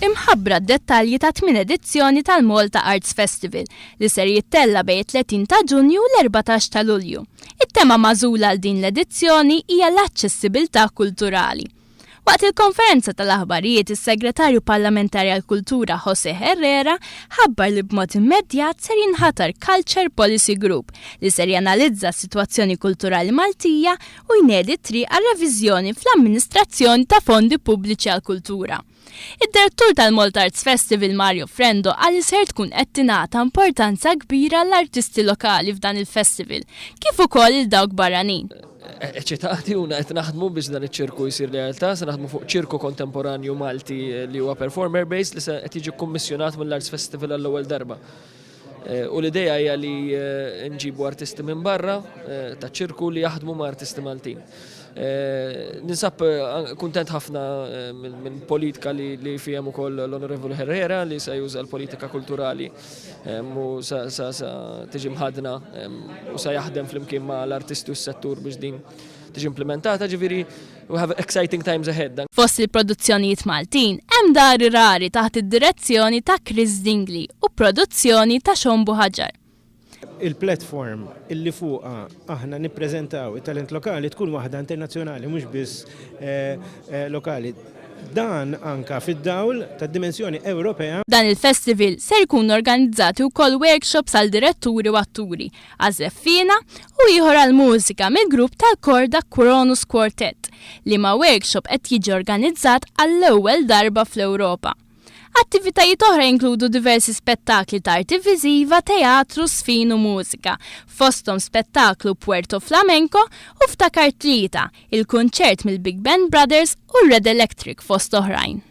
imħabbra d-dettalji ta' 8 edizzjoni tal-Malta Arts Festival li ser jittella bej 30 ta' Ġunju l-14 ta' Lulju. It-tema magħżula għal din l-edizzjoni hija l-aċċessibilità kulturali. Waqt il-konferenza tal-aħbarijiet, is-Segretarju Parlamentari għall-Kultura José Herrera ħabbar li b'mod immedjat ser jinħatar Culture Policy Group li ser janalizza s-sitwazzjoni kulturali Maltija u jnedi triq għal reviżjoni fl-amministrazzjoni ta' fondi pubbliċi għall-kultura. Id-direttur tal-Malta Arts Festival Mario Frendo għal ser tkun qed tingħata importanza kbira l-artisti lokali f'dan il-festival, kif ukoll il-dawk barranin. Eċitati una qed naħdmu biex dan iċ-ċirku jsir realtà, se naħdmu fuq ċirku kontemporanju Malti li huwa performer based li se qed jiġi kummissjonat mill-Arts Festival għall-ewwel darba. U l-idea hija li nġibu artisti minn barra ta' ċirku li jaħdmu ma' artisti Maltin. Ninsab kuntent ħafna minn politika li fihem ukoll l-Onorevoli Herrera li se juża l-politika kulturali u sa tiġi mħadna u sa jaħdem flimkien ma' l-artisti u s-settur biex din tiġi implementata, ġifieri we have exciting times ahead. Fost il-produzzjonijiet Maltin hemm dari rari taħt id-direzzjoni ta' Chris Dingley u produzzjoni ta' Xombu Ħaġar. Il-platform illi fuqha aħna nippreżentaw it-talent lokali tkun waħda internazzjonali mhux biss lokali. Dan anka fid-dawl tad-dimensjoni Ewropea. Dan il-festival ser jkun organizzati wkoll workshops għal diretturi u atturi, għażeffina u ieħor għal mużika mill-grupp tal-korda Kronos Quartet li ma' workshop qed jiġi organizzat għall-ewwel darba fl-Ewropa. Attivitajiet oħra jinkludu diversi spettakli ta' arti viżiva, teatru, sfin u mużika, fosthom spettaklu Puerto Flamenco u ftakar tlieta, il-kunċert mill-Big Band Brothers u Red Electric fost oħrajn.